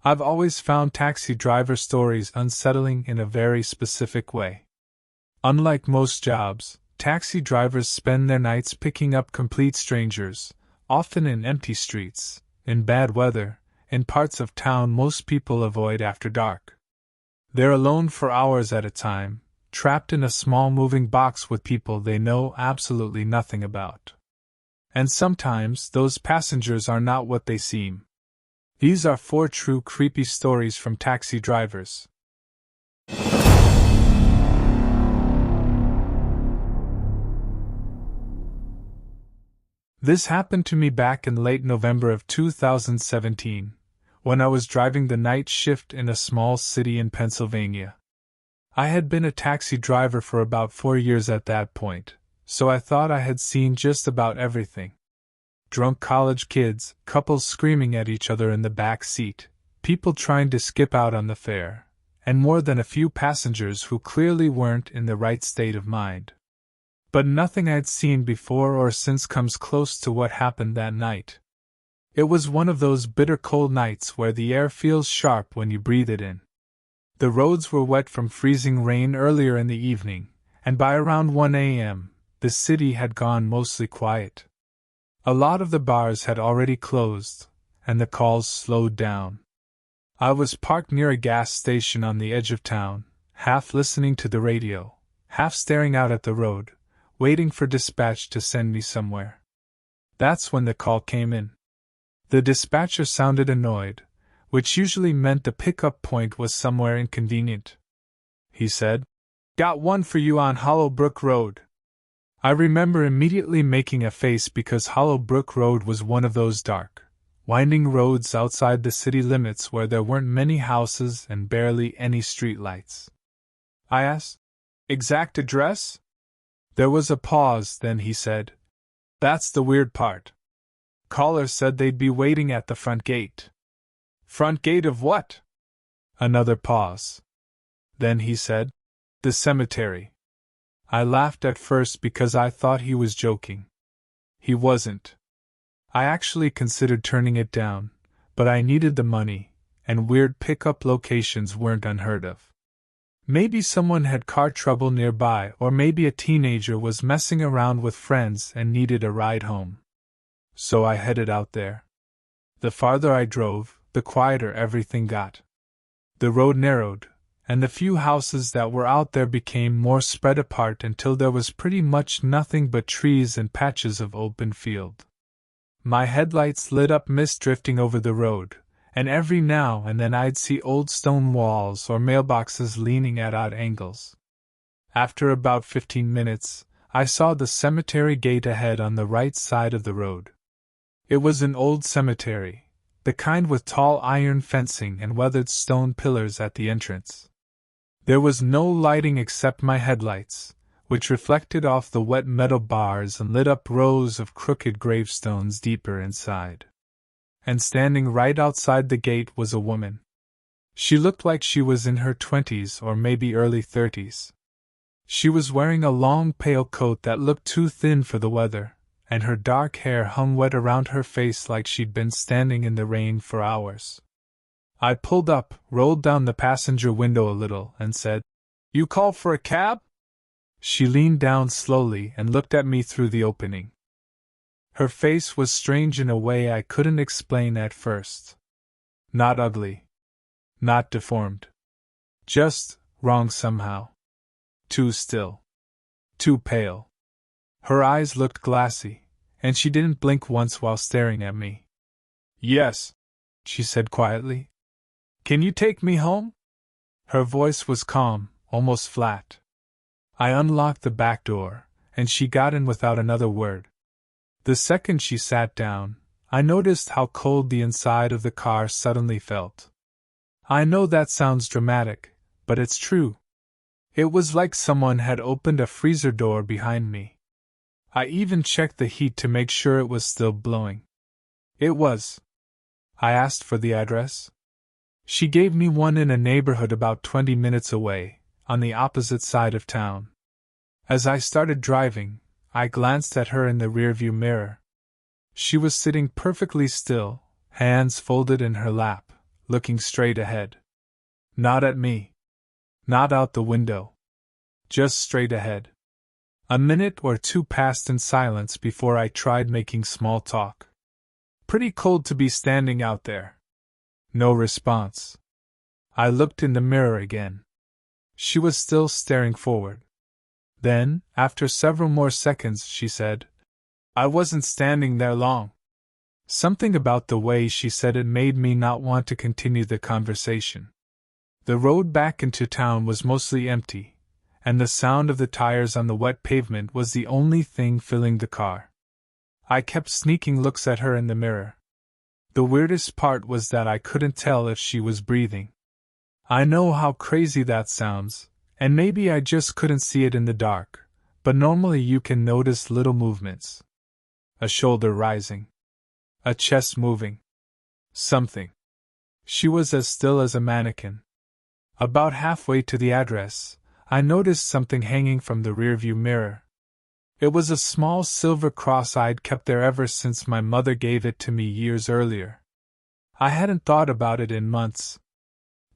I've always found taxi driver stories unsettling in a very specific way. Unlike most jobs, taxi drivers spend their nights picking up complete strangers, often in empty streets, in bad weather, in parts of town most people avoid after dark. They're alone for hours at a time, trapped in a small moving box with people they know absolutely nothing about. And sometimes those passengers are not what they seem. These are 4 true creepy stories from taxi drivers. This happened to me back in late November of 2017, when I was driving the night shift in a small city in Pennsylvania. I had been a taxi driver for about 4 years at that point, so I thought I had seen just about everything. Drunk college kids, couples screaming at each other in the back seat, people trying to skip out on the fare, and more than a few passengers who clearly weren't in the right state of mind. But nothing I'd seen before or since comes close to what happened that night. It was one of those bitter cold nights where the air feels sharp when you breathe it in. The roads were wet from freezing rain earlier in the evening, and by around 1 a.m., the city had gone mostly quiet. A lot of the bars had already closed, and the calls slowed down. I was parked near a gas station on the edge of town, half listening to the radio, half staring out at the road, waiting for dispatch to send me somewhere. That's when the call came in. The dispatcher sounded annoyed, which usually meant the pickup point was somewhere inconvenient. He said, "Got one for you on Hollowbrook Road." I remember immediately making a face because Hollowbrook Road was one of those dark, winding roads outside the city limits where there weren't many houses and barely any streetlights. I asked, "Exact address?" There was a pause, then he said, "That's the weird part. Caller said they'd be waiting at the front gate." "Front gate of what?" Another pause. Then he said, "The cemetery." I laughed at first because I thought he was joking. He wasn't. I actually considered turning it down, but I needed the money, and weird pickup locations weren't unheard of. Maybe someone had car trouble nearby, or maybe a teenager was messing around with friends and needed a ride home. So I headed out there. The farther I drove, the quieter everything got. The road narrowed, and the few houses that were out there became more spread apart until there was pretty much nothing but trees and patches of open field. My headlights lit up mist drifting over the road, and every now and then I'd see old stone walls or mailboxes leaning at odd angles. After about 15 minutes, I saw the cemetery gate ahead on the right side of the road. It was an old cemetery, the kind with tall iron fencing and weathered stone pillars at the entrance. There was no lighting except my headlights, which reflected off the wet metal bars and lit up rows of crooked gravestones deeper inside. And standing right outside the gate was a woman. She looked like she was in her 20s or maybe early 30s. She was wearing a long pale coat that looked too thin for the weather, and her dark hair hung wet around her face like she'd been standing in the rain for hours. I pulled up, rolled down the passenger window a little, and said, "You call for a cab?" She leaned down slowly and looked at me through the opening. Her face was strange in a way I couldn't explain at first. Not ugly. Not deformed. Just wrong somehow. Too still. Too pale. Her eyes looked glassy, and she didn't blink once while staring at me. "Yes," she said quietly. "Can you take me home?" Her voice was calm, almost flat. I unlocked the back door, and she got in without another word. The second she sat down, I noticed how cold the inside of the car suddenly felt. I know that sounds dramatic, but it's true. It was like someone had opened a freezer door behind me. I even checked the heat to make sure it was still blowing. It was. I asked for the address. She gave me one in a neighborhood about 20 minutes away, on the opposite side of town. As I started driving, I glanced at her in the rearview mirror. She was sitting perfectly still, hands folded in her lap, looking straight ahead. Not at me. Not out the window. Just straight ahead. A minute or two passed in silence before I tried making small talk. Pretty cold to be standing out there. No response. I looked in the mirror again. She was still staring forward. Then, after several more seconds, she said, "I wasn't standing there long." Something about the way she said it made me not want to continue the conversation. The road back into town was mostly empty, and the sound of the tires on the wet pavement was the only thing filling the car. I kept sneaking looks at her in the mirror. The weirdest part was that I couldn't tell if she was breathing. I know how crazy that sounds, and maybe I just couldn't see it in the dark, but normally you can notice little movements. A shoulder rising. A chest moving. Something. She was as still as a mannequin. About halfway to the address, I noticed something hanging from the rearview mirror. It was a small silver cross I'd kept there ever since my mother gave it to me years earlier. I hadn't thought about it in months.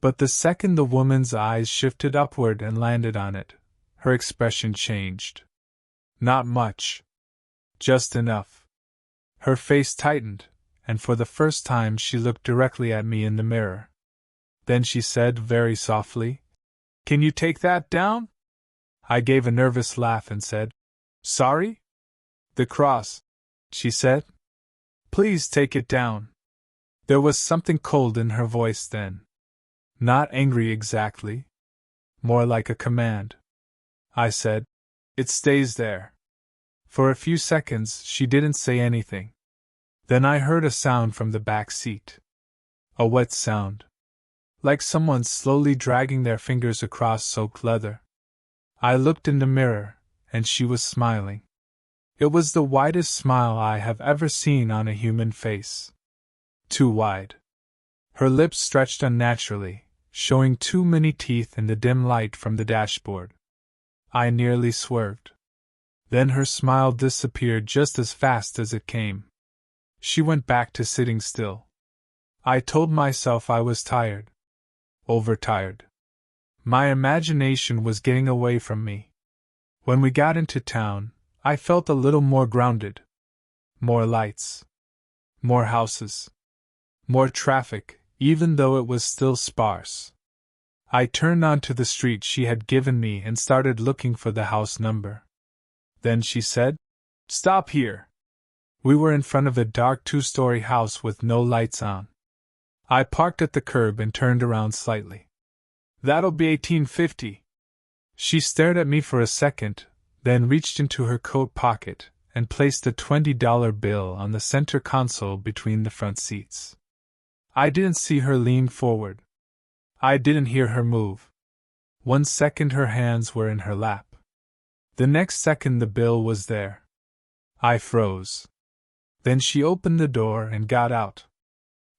But the second the woman's eyes shifted upward and landed on it, her expression changed. Not much. Just enough. Her face tightened, and for the first time she looked directly at me in the mirror. Then she said very softly, "Can you take that down?" I gave a nervous laugh and said, "Sorry?" "The cross," she said. "Please take it down." There was something cold in her voice then. Not angry exactly. More like a command. I said, "It stays there." For a few seconds she didn't say anything. Then I heard a sound from the back seat. A wet sound. Like someone slowly dragging their fingers across soaked leather. I looked in the mirror, and she was smiling. It was the widest smile I have ever seen on a human face. Too wide. Her lips stretched unnaturally, showing too many teeth in the dim light from the dashboard. I nearly swerved. Then her smile disappeared just as fast as it came. She went back to sitting still. I told myself I was tired. Overtired. My imagination was getting away from me. When we got into town, I felt a little more grounded. More lights. More houses. More traffic, even though it was still sparse. I turned onto the street she had given me and started looking for the house number. Then she said, "Stop here." We were in front of a dark two-story house with no lights on. I parked at the curb and turned around slightly. "That'll be $18.50. She stared at me for a second, then reached into her coat pocket and placed a $20 bill on the center console between the front seats. I didn't see her lean forward. I didn't hear her move. 1 second her hands were in her lap. The next second the bill was there. I froze. Then she opened the door and got out.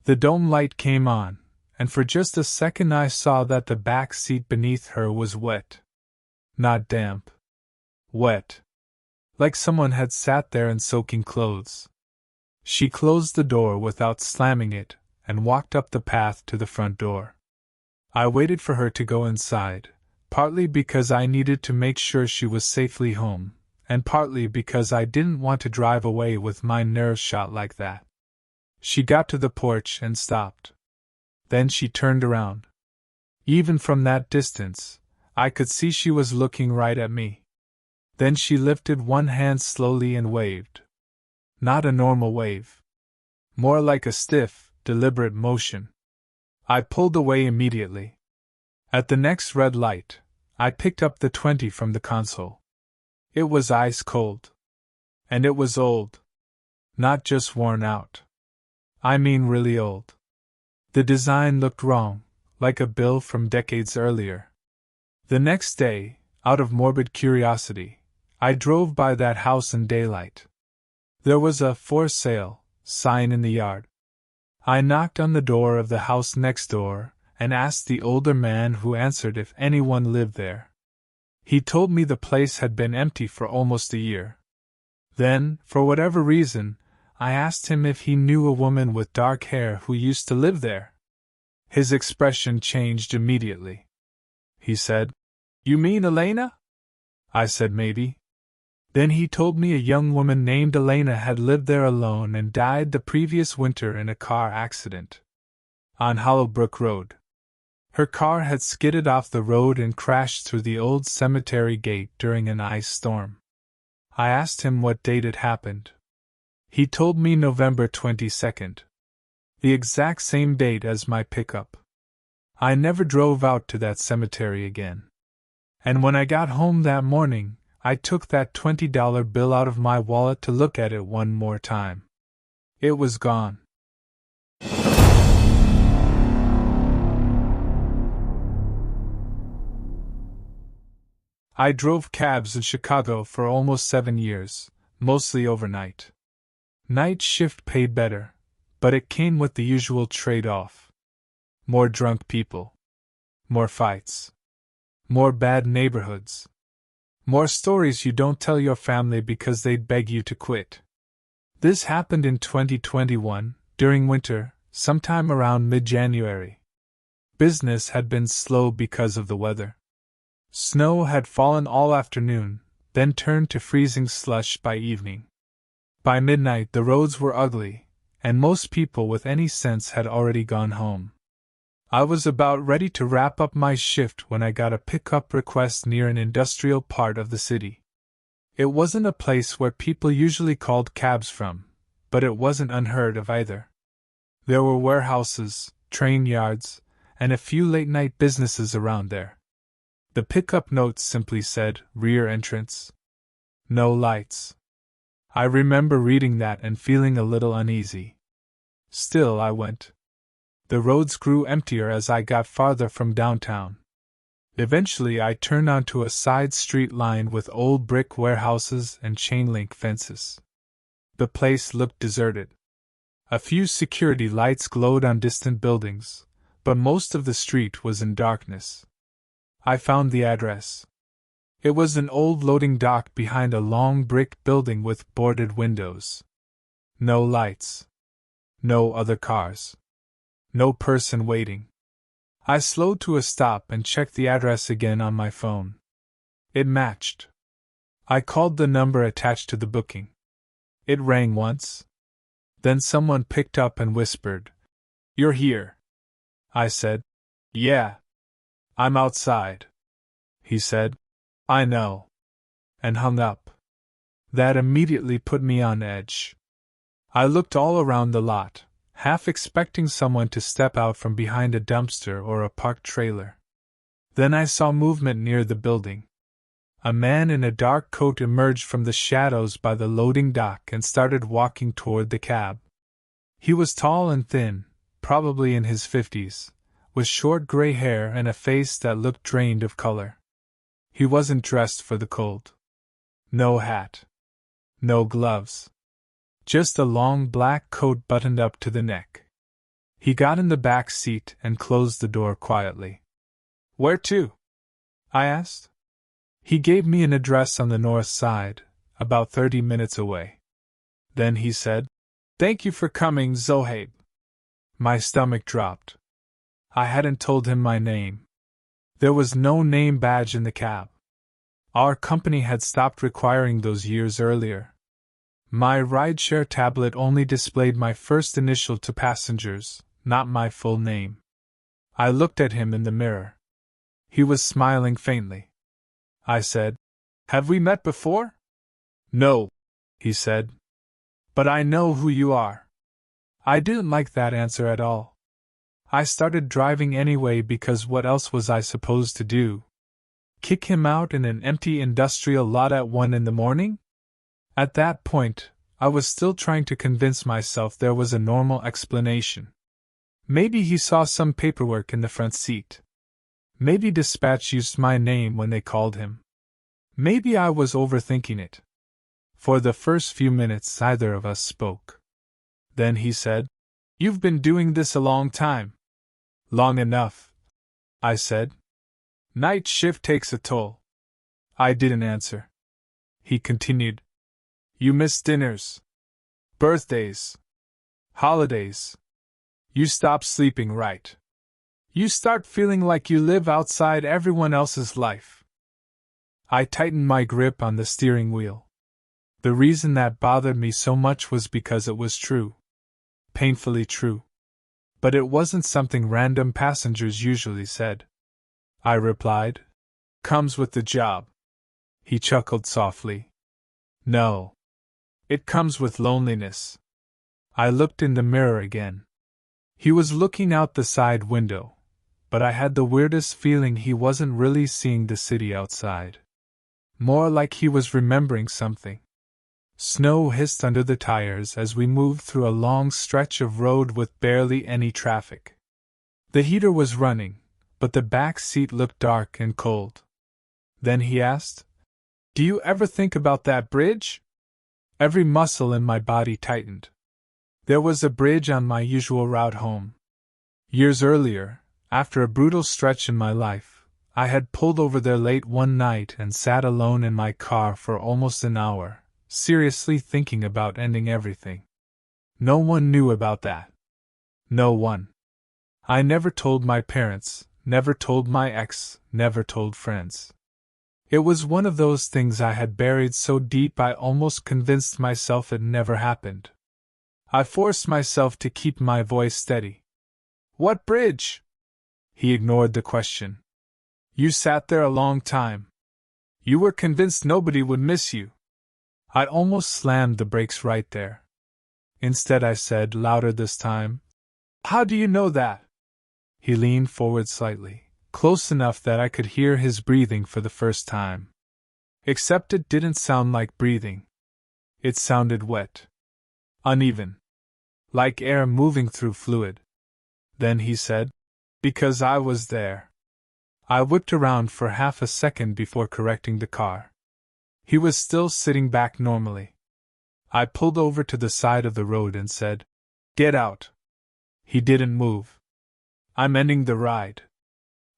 The dome light came on, and for just a second I saw that the back seat beneath her was wet. Not damp. Wet. Like someone had sat there in soaking clothes. She closed the door without slamming it and walked up the path to the front door. I waited for her to go inside, partly because I needed to make sure she was safely home, and partly because I didn't want to drive away with my nerves shot like that. She got to the porch and stopped. Then she turned around. Even from that distance, I could see she was looking right at me. Then she lifted one hand slowly and waved. Not a normal wave. More like a stiff, deliberate motion. I pulled away immediately. At the next red light, I picked up the 20 from the console. It was ice cold. And it was old. Not just worn out. I mean really old. The design looked wrong, like a bill from decades earlier. The next day, out of morbid curiosity, I drove by that house in daylight. There was a "for sale" sign in the yard. I knocked on the door of the house next door and asked the older man who answered if anyone lived there. He told me the place had been empty for almost a year. Then, for whatever reason, I asked him if he knew a woman with dark hair who used to live there. His expression changed immediately. He said, "You mean Elena?" I said, "Maybe." Then he told me a young woman named Elena had lived there alone and died the previous winter in a car accident on Hollowbrook Road. Her car had skidded off the road and crashed through the old cemetery gate during an ice storm. I asked him what date it happened. He told me November 22nd. The exact same date as my pickup. I never drove out to that cemetery again. And when I got home that morning, I took that $20 bill out of my wallet to look at it one more time. It was gone. I drove cabs in Chicago for almost 7 years, mostly overnight. Night shift paid better, but it came with the usual trade-off. More drunk people. More fights. More bad neighborhoods. More stories you don't tell your family because they'd beg you to quit. This happened in 2021, during winter, sometime around mid-January. Business had been slow because of the weather. Snow had fallen all afternoon, then turned to freezing slush by evening. By midnight the roads were ugly, and most people with any sense had already gone home. I was about ready to wrap up my shift when I got a pickup request near an industrial part of the city. It wasn't a place where people usually called cabs from, but it wasn't unheard of either. There were warehouses, train yards, and a few late-night businesses around there. The pickup note simply said, "Rear entrance. No lights." I remember reading that and feeling a little uneasy. Still, I went. The roads grew emptier as I got farther from downtown. Eventually, I turned onto a side street lined with old brick warehouses and chain-link fences. The place looked deserted. A few security lights glowed on distant buildings, but most of the street was in darkness. I found the address. It was an old loading dock behind a long brick building with boarded windows. No lights. No other cars. No person waiting. I slowed to a stop and checked the address again on my phone. It matched. I called the number attached to the booking. It rang once. Then someone picked up and whispered, "You're here." I said, "Yeah. I'm outside." He said, "I know," and hung up. That immediately put me on edge. I looked all around the lot, half expecting someone to step out from behind a dumpster or a parked trailer. Then I saw movement near the building. A man in a dark coat emerged from the shadows by the loading dock and started walking toward the cab. He was tall and thin, probably in his 50s, with short gray hair and a face that looked drained of color. He wasn't dressed for the cold. No hat. No gloves. Just a long black coat buttoned up to the neck. He got in the back seat and closed the door quietly. "Where to?" I asked. He gave me an address on the north side, about 30 minutes away. Then he said, "Thank you for coming, Zohaib." My stomach dropped. I hadn't told him my name. There was no name badge in the cab. Our company had stopped requiring those years earlier. My rideshare tablet only displayed my first initial to passengers, not my full name. I looked at him in the mirror. He was smiling faintly. I said, "Have we met before?" "No," he said. "But I know who you are." I didn't like that answer at all. I started driving anyway because what else was I supposed to do? Kick him out in an empty industrial lot at 1 in the morning? At that point, I was still trying to convince myself there was a normal explanation. Maybe he saw some paperwork in the front seat. Maybe dispatch used my name when they called him. Maybe I was overthinking it. For the first few minutes, neither of us spoke. Then he said, "You've been doing this a long time." "Long enough," I said. "Night shift takes a toll." I didn't answer. He continued, "You miss dinners, birthdays, holidays. You stop sleeping, right?" You start feeling like you live outside everyone else's life. I tightened my grip on the steering wheel. The reason that bothered me so much was because it was true. Painfully true. But it wasn't something random passengers usually said. I replied. Comes with the job. He chuckled softly. No. It comes with loneliness. I looked in the mirror again. He was looking out the side window, but I had the weirdest feeling he wasn't really seeing the city outside. More like he was remembering something. Snow hissed under the tires as we moved through a long stretch of road with barely any traffic. The heater was running, but the back seat looked dark and cold. Then he asked, Do you ever think about that bridge? Every muscle in my body tightened. There was a bridge on my usual route home. Years earlier, after a brutal stretch in my life, I had pulled over there late one night and sat alone in my car for almost an hour, seriously thinking about ending everything. No one knew about that. No one. I never told my parents, never told my ex, never told friends. It was one of those things I had buried so deep I almost convinced myself it never happened. I forced myself to keep my voice steady. What bridge? He ignored the question. You sat there a long time. You were convinced nobody would miss you. I almost slammed the brakes right there. Instead, I said, louder this time, How do you know that? He leaned forward slightly, close enough that I could hear his breathing for the first time. Except it didn't sound like breathing. It sounded wet. Uneven. Like air moving through fluid. Then he said, Because I was there. I whipped around for half a second before correcting the car. He was still sitting back normally. I pulled over to the side of the road and said, Get out. He didn't move. I'm ending the ride.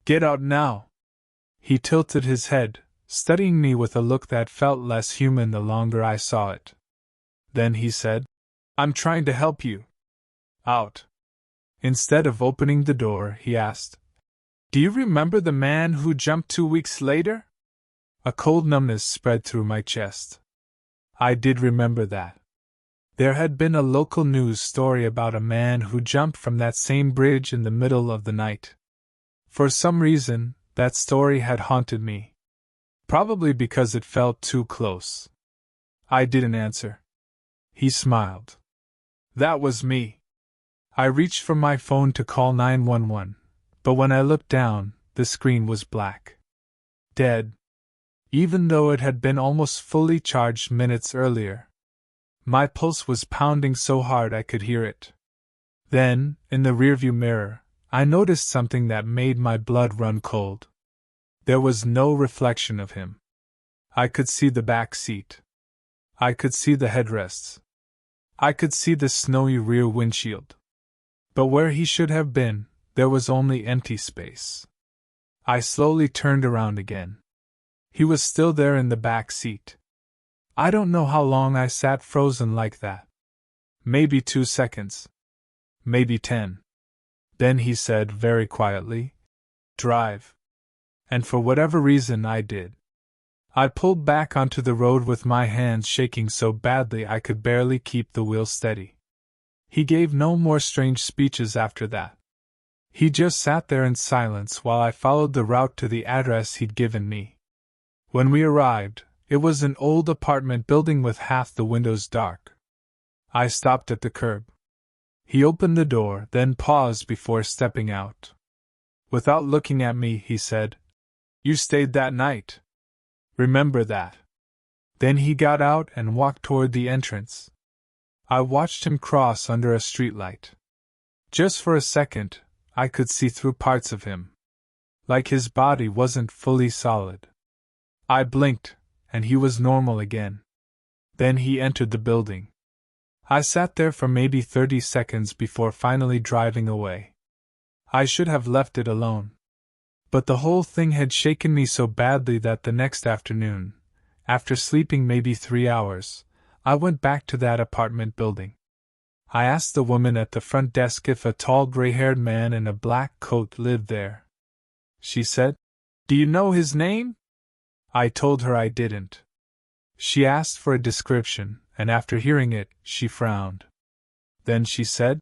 Get out now. He tilted his head, studying me with a look that felt less human the longer I saw it. Then he said, I'm trying to help you. Out. Instead of opening the door, he asked, Do you remember the man who jumped 2 weeks later? A cold numbness spread through my chest. I did remember that. There had been a local news story about a man who jumped from that same bridge in the middle of the night. For some reason, that story had haunted me. Probably because it felt too close. I didn't answer. He smiled. That was me. I reached for my phone to call 911, but when I looked down, the screen was black. Dead. Even though it had been almost fully charged minutes earlier. My pulse was pounding so hard I could hear it. Then, in the rearview mirror, I noticed something that made my blood run cold. There was no reflection of him. I could see the back seat. I could see the headrests. I could see the snowy rear windshield. But where he should have been, there was only empty space. I slowly turned around again. He was still there in the back seat. I don't know how long I sat frozen like that. Maybe 2 seconds. Maybe 10. Then he said very quietly, Drive. And for whatever reason I did. I pulled back onto the road with my hands shaking so badly I could barely keep the wheel steady. He gave no more strange speeches after that. He just sat there in silence while I followed the route to the address he'd given me. When we arrived, it was an old apartment building with half the windows dark. I stopped at the curb. He opened the door, then paused before stepping out. Without looking at me, he said, You stayed that night. Remember that. Then he got out and walked toward the entrance. I watched him cross under a streetlight. Just for a second, I could see through parts of him. Like his body wasn't fully solid. I blinked, and he was normal again. Then he entered the building. I sat there for maybe 30 seconds before finally driving away. I should have left it alone. But the whole thing had shaken me so badly that the next afternoon, after sleeping maybe 3 hours, I went back to that apartment building. I asked the woman at the front desk if a tall gray-haired man in a black coat lived there. She said, "Do you know his name?" I told her I didn't. She asked for a description, and after hearing it, she frowned. Then she said,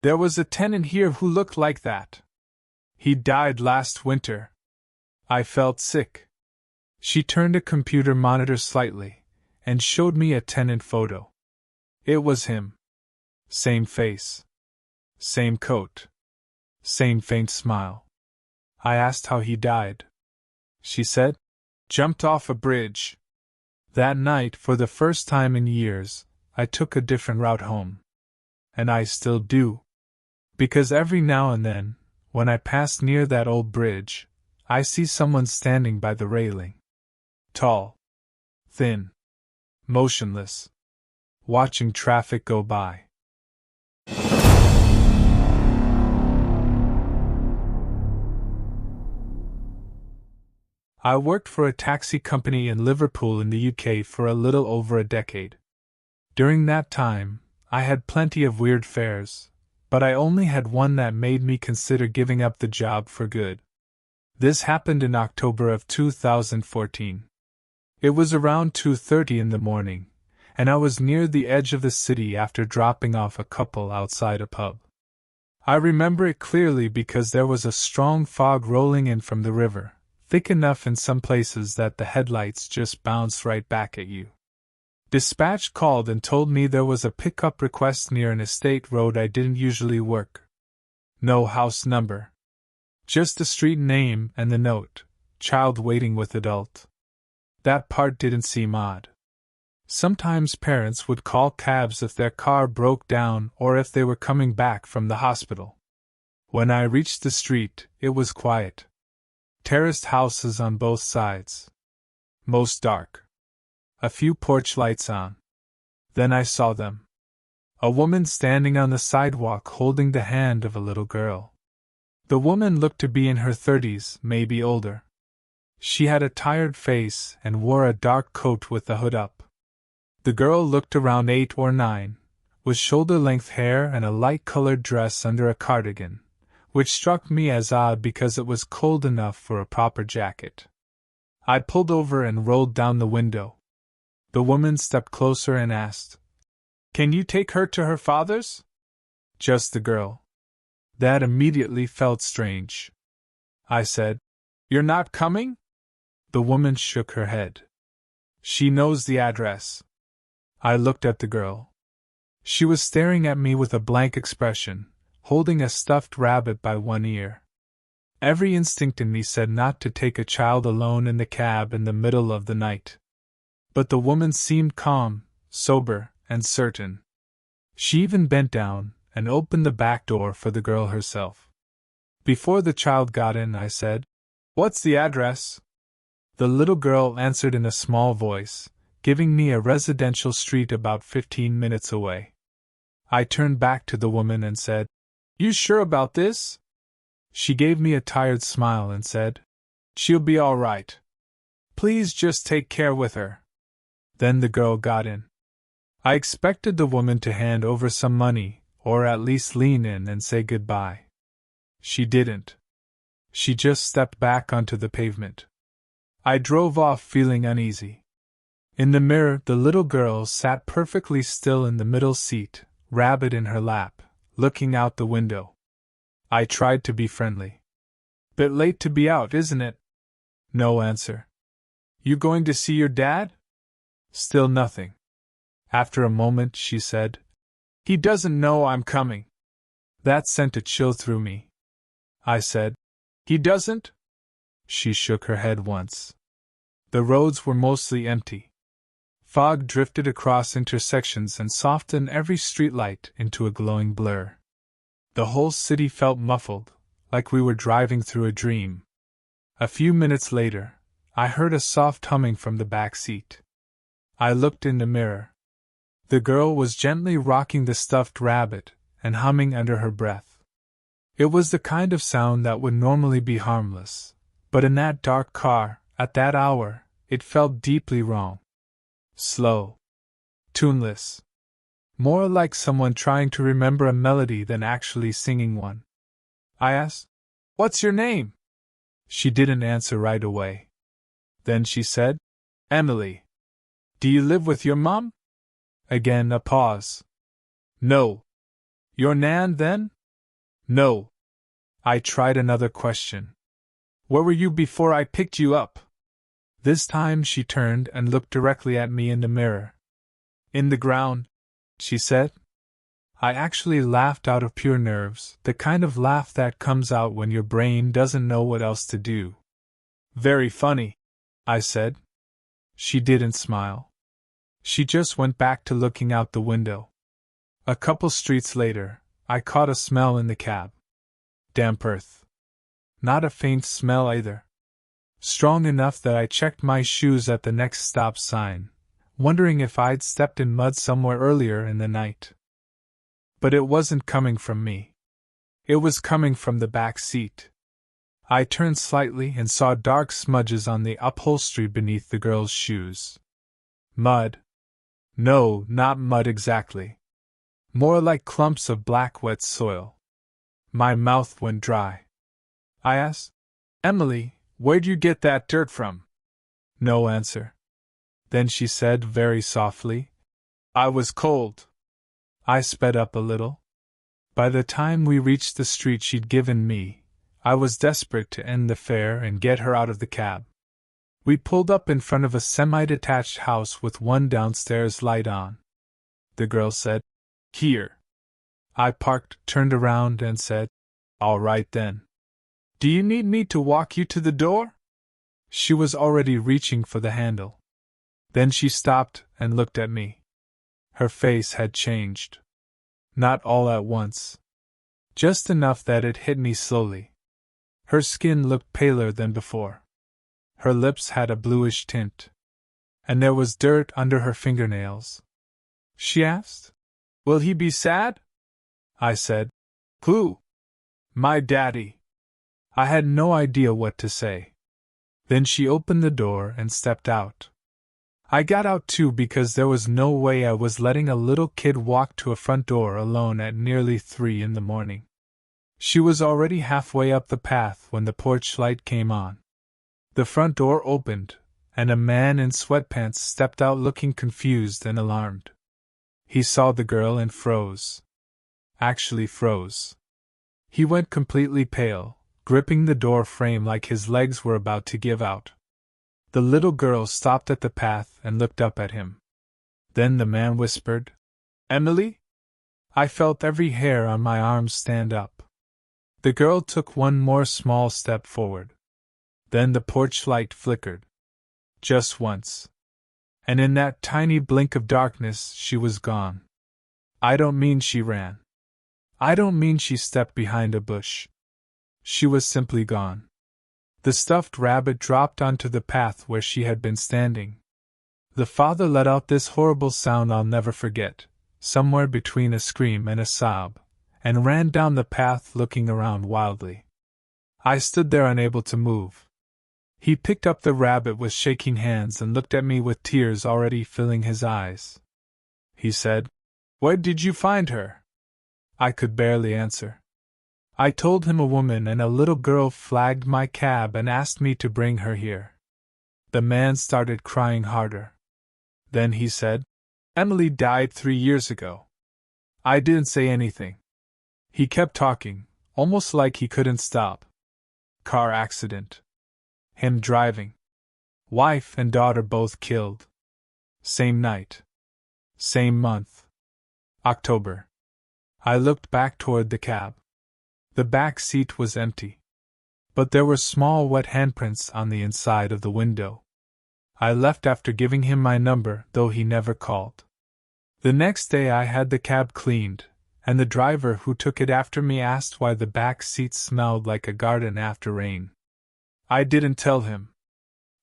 "There was a tenant here who looked like that. He died last winter." I felt sick. She turned a computer monitor slightly, and showed me a tenant photo. It was him. Same face. Same coat. Same faint smile. I asked how he died. She said, "Jumped off a bridge." That night, for the first time in years, I took a different route home. And I still do. Because every now and then, when I pass near that old bridge, I see someone standing by the railing. Tall. Thin. Motionless. Watching traffic go by. I worked for a taxi company in Liverpool in the UK for a little over a decade. During that time, I had plenty of weird fares, but I only had one that made me consider giving up the job for good. This happened in October of 2014. It was around 2:30 in the morning, and I was near the edge of the city after dropping off a couple outside a pub. I remember it clearly because there was a strong fog rolling in from the river, thick enough in some places that the headlights just bounced right back at you. Dispatch called and told me there was a pickup request near an estate road I didn't usually work. No house number. Just the street name and the note, "Child waiting with adult." That part didn't seem odd. Sometimes parents would call cabs if their car broke down or if they were coming back from the hospital. When I reached the street, it was quiet. Terraced houses on both sides. Most dark. A few porch lights on. Then I saw them. A woman standing on the sidewalk holding the hand of a little girl. The woman looked to be in her 30s, maybe older. She had a tired face and wore a dark coat with the hood up. The girl looked around 8 or 9, with shoulder-length hair and a light-colored dress under a cardigan, which struck me as odd because it was cold enough for a proper jacket. I pulled over and rolled down the window. The woman stepped closer and asked, "Can you take her to her father's?" Just the girl. That immediately felt strange. I said, "You're not coming?" The woman shook her head. "She knows the address." I looked at the girl. She was staring at me with a blank expression, holding a stuffed rabbit by one ear. Every instinct in me said not to take a child alone in the cab in the middle of the night. But the woman seemed calm, sober, and certain. She even bent down and opened the back door for the girl herself. Before the child got in, I said, "What's the address?" The little girl answered in a small voice, giving me a residential street about 15 minutes away. I turned back to the woman and said, "You sure about this?" She gave me a tired smile and said, "She'll be all right. Please just take care with her." Then the girl got in. I expected the woman to hand over some money, or at least lean in and say goodbye. She didn't. She just stepped back onto the pavement. I drove off feeling uneasy. In the mirror, the little girl sat perfectly still in the middle seat, rabbit in her lap, looking out the window. I tried to be friendly. "Bit late to be out, isn't it?" No answer. "You going to see your dad?" Still nothing. After a moment, she said, "He doesn't know I'm coming." That sent a chill through me. I said, "He doesn't?" She shook her head once. The roads were mostly empty. Fog drifted across intersections and softened every streetlight into a glowing blur. The whole city felt muffled, like we were driving through a dream. A few minutes later, I heard a soft humming from the back seat. I looked in the mirror. The girl was gently rocking the stuffed rabbit and humming under her breath. It was the kind of sound that would normally be harmless, but in that dark car, at that hour, it felt deeply wrong. Slow. Tuneless. More like someone trying to remember a melody than actually singing one. I asked, "What's your name?" She didn't answer right away. Then she said, "Emily. Do you live with your mom?" Again a pause. "No." "Your nan, then?" "No." I tried another question. "Where were you before I picked you up?" This time she turned and looked directly at me in the mirror. "In the ground," she said. I actually laughed out of pure nerves, the kind of laugh that comes out when your brain doesn't know what else to do. "Very funny," I said. She didn't smile. She just went back to looking out the window. A couple streets later, I caught a smell in the cab. Damp earth. Not a faint smell either. Strong enough that I checked my shoes at the next stop sign, wondering if I'd stepped in mud somewhere earlier in the night. But it wasn't coming from me. It was coming from the back seat. I turned slightly and saw dark smudges on the upholstery beneath the girl's shoes. Mud. No, not mud exactly. More like clumps of black wet soil. My mouth went dry. I asked, "Emily, where'd you get that dirt from?" No answer. Then she said very softly, "I was cold." I sped up a little. By the time we reached the street she'd given me, I was desperate to end the fare and get her out of the cab. We pulled up in front of a semi-detached house with one downstairs light on. The girl said, "Here." I parked, turned around, and said, "All right then. Do you need me to walk you to the door?" She was already reaching for the handle. Then she stopped and looked at me. Her face had changed. Not all at once. Just enough that it hit me slowly. Her skin looked paler than before. Her lips had a bluish tint. And there was dirt under her fingernails. She asked, "Will he be sad?" I said, "Who?" "My daddy." I had no idea what to say. Then she opened the door and stepped out. I got out too because there was no way I was letting a little kid walk to a front door alone at nearly 3 in the morning. She was already halfway up the path when the porch light came on. The front door opened, and a man in sweatpants stepped out looking confused and alarmed. He saw the girl and froze. Actually froze. He went completely pale, gripping the door frame like his legs were about to give out. The little girl stopped at the path and looked up at him. Then the man whispered, "Emily?" I felt every hair on my arms stand up. The girl took one more small step forward. Then the porch light flickered. Just once. And in that tiny blink of darkness she was gone. I don't mean she ran. I don't mean she stepped behind a bush. She was simply gone. The stuffed rabbit dropped onto the path where she had been standing. The father let out this horrible sound I'll never forget, somewhere between a scream and a sob, and ran down the path looking around wildly. I stood there unable to move. He picked up the rabbit with shaking hands and looked at me with tears already filling his eyes. He said, "Where did you find her?" I could barely answer. I told him a woman and a little girl flagged my cab and asked me to bring her here. The man started crying harder. Then he said, "Emily died 3 years ago." I didn't say anything. He kept talking, almost like he couldn't stop. Car accident. Him driving. Wife and daughter both killed. Same night. Same month. October. I looked back toward the cab. The back seat was empty. But there were small wet handprints on the inside of the window. I left after giving him my number, though he never called. The next day I had the cab cleaned, and the driver who took it after me asked why the back seat smelled like a garden after rain. I didn't tell him.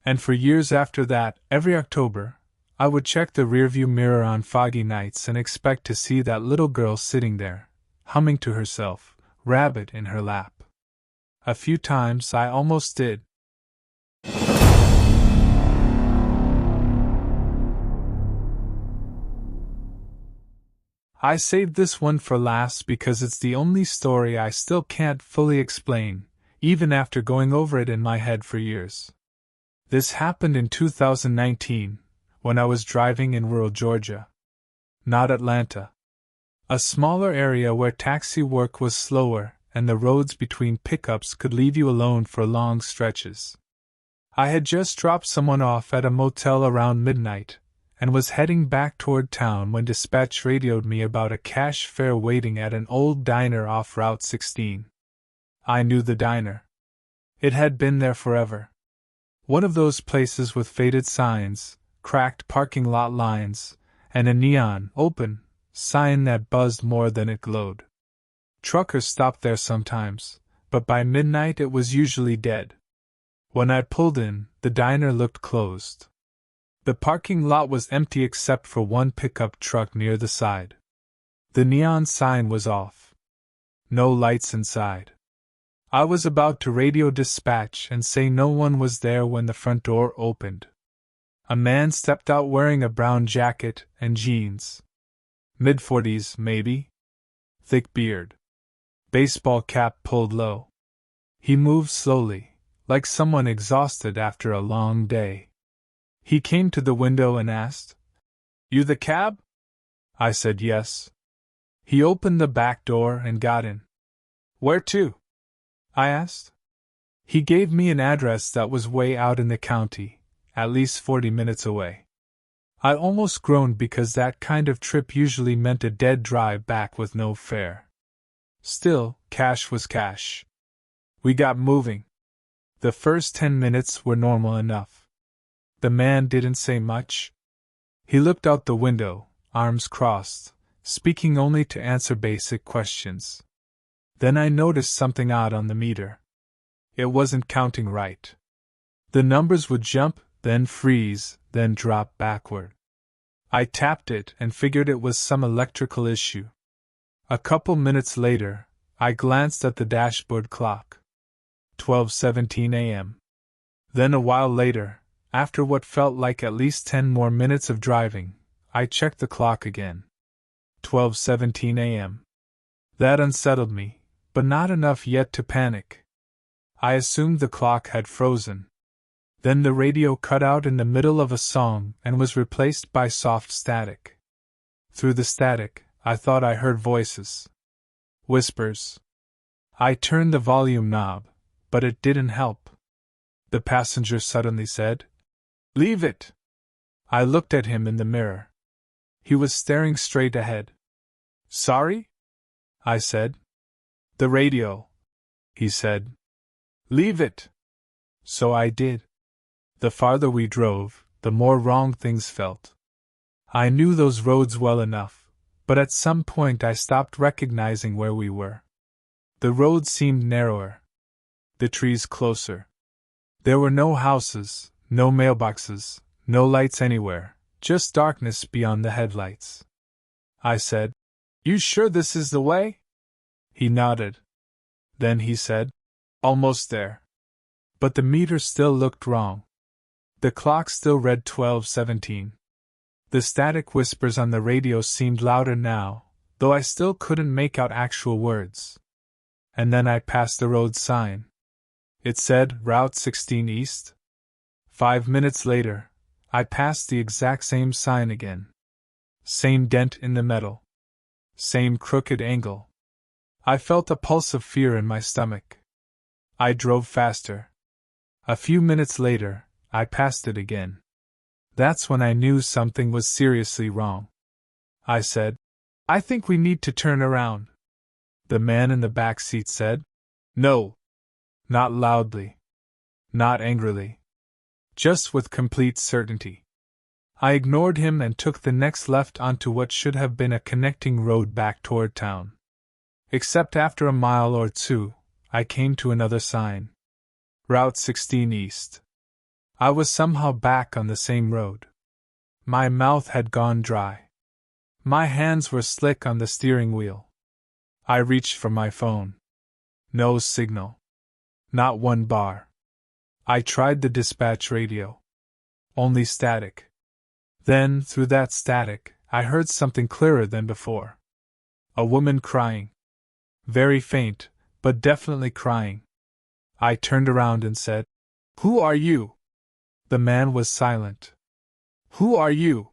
And for years after that, every October, I would check the rearview mirror on foggy nights and expect to see that little girl sitting there, humming to herself, rabbit in her lap. A few times I almost did. I saved this one for last because it's the only story I still can't fully explain, even after going over it in my head for years. This happened in 2019, when I was driving in rural Georgia. Not Atlanta. A smaller area where taxi work was slower and the roads between pickups could leave you alone for long stretches. I had just dropped someone off at a motel around midnight, and was heading back toward town when dispatch radioed me about a cash fare waiting at an old diner off Route 16. I knew the diner. It had been there forever. One of those places with faded signs, cracked parking lot lines, and a neon, open, sign that buzzed more than it glowed. Truckers stopped there sometimes, but by midnight it was usually dead. When I pulled in, the diner looked closed. The parking lot was empty except for one pickup truck near the side. The neon sign was off. No lights inside. I was about to radio dispatch and say no one was there when the front door opened. A man stepped out wearing a brown jacket and jeans. Mid-40s, maybe. Thick beard. Baseball cap pulled low. He moved slowly, like someone exhausted after a long day. He came to the window and asked, "You the cab?" I said yes. He opened the back door and got in. "Where to?" I asked. He gave me an address that was way out in the county, at least 40 minutes away. I almost groaned because that kind of trip usually meant a dead drive back with no fare. Still, cash was cash. We got moving. The first 10 minutes were normal enough. The man didn't say much. He looked out the window, arms crossed, speaking only to answer basic questions. Then I noticed something odd on the meter. It wasn't counting right. The numbers would jump, then freeze, then drop backward. I tapped it and figured it was some electrical issue. A couple minutes later, I glanced at the dashboard clock. 12:17 a.m. Then a while later, after what felt like at least 10 more minutes of driving, I checked the clock again. 12:17 a.m. That unsettled me, but not enough yet to panic. I assumed the clock had frozen. Then the radio cut out in the middle of a song and was replaced by soft static. Through the static, I thought I heard voices. Whispers. I turned the volume knob, but it didn't help. The passenger suddenly said, "Leave it!" I looked at him in the mirror. He was staring straight ahead. "Sorry?" I said. "The radio," he said. "Leave it." So I did. The farther we drove, the more wrong things felt. I knew those roads well enough, but at some point I stopped recognizing where we were. The road seemed narrower. The trees closer. There were no houses, no mailboxes, no lights anywhere, just darkness beyond the headlights. I said, "You sure this is the way?" He nodded. Then he said, "Almost there." But the meter still looked wrong. The clock still read 12:17. The static whispers on the radio seemed louder now, though I still couldn't make out actual words. And then I passed the road sign. It said Route 16 East. 5 minutes later, I passed the exact same sign again. Same dent in the metal. Same crooked angle. I felt a pulse of fear in my stomach. I drove faster. A few minutes later, I passed it again. That's when I knew something was seriously wrong. I said, "I think we need to turn around." The man in the back seat said, "No." Not loudly. Not angrily. Just with complete certainty. I ignored him and took the next left onto what should have been a connecting road back toward town. Except after a mile or two, I came to another sign. Route 16 East. I was somehow back on the same road. My mouth had gone dry. My hands were slick on the steering wheel. I reached for my phone. No signal. Not one bar. I tried the dispatch radio. Only static. Then, through that static, I heard something clearer than before. A woman crying. Very faint, but definitely crying. I turned around and said, "Who are you?" The man was silent. "Who are you?"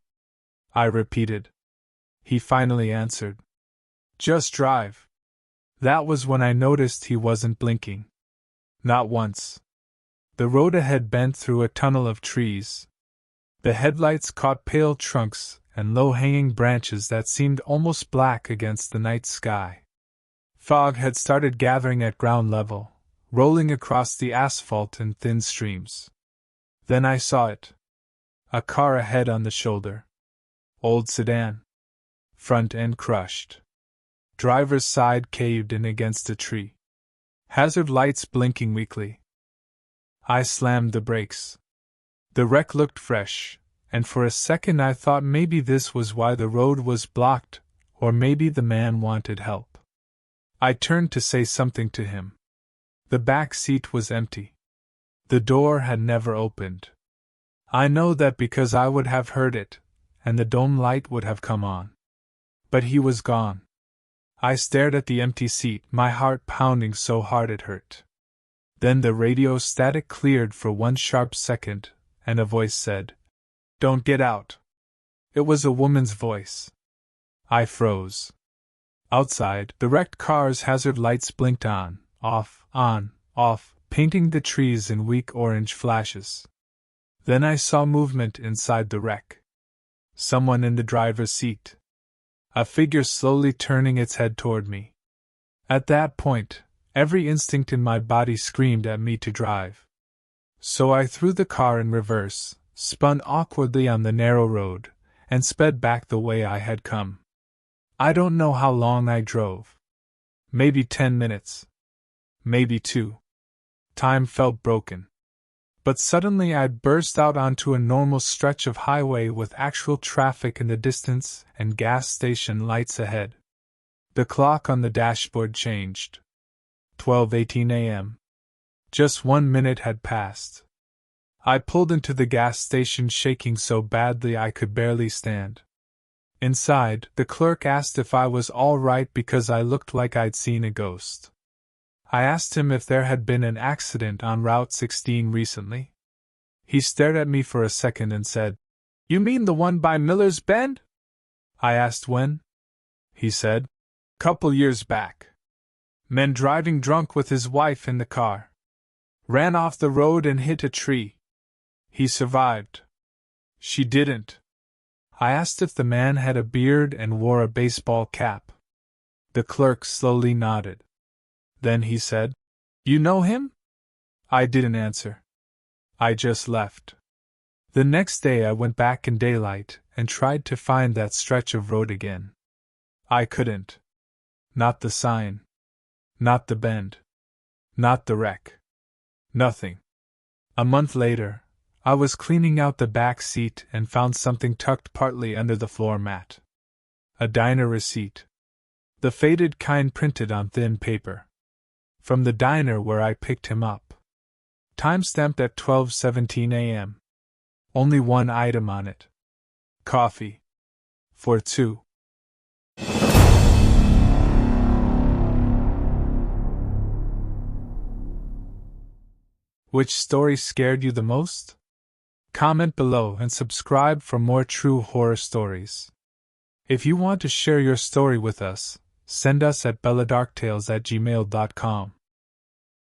I repeated. He finally answered, "Just drive." That was when I noticed he wasn't blinking. Not once. The road ahead bent through a tunnel of trees. The headlights caught pale trunks and low-hanging branches that seemed almost black against the night sky. Fog had started gathering at ground level, rolling across the asphalt in thin streams. Then I saw it. A car ahead on the shoulder. Old sedan. Front end crushed. Driver's side caved in against a tree. Hazard lights blinking weakly. I slammed the brakes. The wreck looked fresh, and for a second I thought maybe this was why the road was blocked, or maybe the man wanted help. I turned to say something to him. The back seat was empty. The door had never opened. I know that because I would have heard it, and the dome light would have come on. But he was gone. I stared at the empty seat, my heart pounding so hard it hurt. Then the radio static cleared for one sharp second, and a voice said, "Don't get out." It was a woman's voice. I froze. Outside, the wrecked car's hazard lights blinked on, off, painting the trees in weak orange flashes. Then I saw movement inside the wreck. Someone in the driver's seat. A figure slowly turning its head toward me. At that point, every instinct in my body screamed at me to drive. So I threw the car in reverse, spun awkwardly on the narrow road, and sped back the way I had come. I don't know how long I drove. Maybe 10 minutes. Maybe 2. Time felt broken. But suddenly I'd burst out onto a normal stretch of highway with actual traffic in the distance and gas station lights ahead. The clock on the dashboard changed. 12:18 a.m. Just 1 minute had passed. I pulled into the gas station shaking so badly I could barely stand. Inside, the clerk asked if I was all right because I looked like I'd seen a ghost. I asked him if there had been an accident on Route 16 recently. He stared at me for a second and said, "You mean the one by Miller's Bend?" I asked when. He said, "Couple years back. Man driving drunk with his wife in the car. Ran off the road and hit a tree. He survived. She didn't." I asked if the man had a beard and wore a baseball cap. The clerk slowly nodded. Then he said, "You know him?" I didn't answer. I just left. The next day I went back in daylight and tried to find that stretch of road again. I couldn't. Not the sign. Not the bend. Not the wreck. Nothing. A month later, I was cleaning out the back seat and found something tucked partly under the floor mat. A diner receipt. The faded kind printed on thin paper. From the diner where I picked him up. Time-stamped at 12:17 a.m. Only one item on it. Coffee. For 2. Which story scared you the most? Comment below and subscribe for more true horror stories. If you want to share your story with us, send us at belladarktales@gmail.com.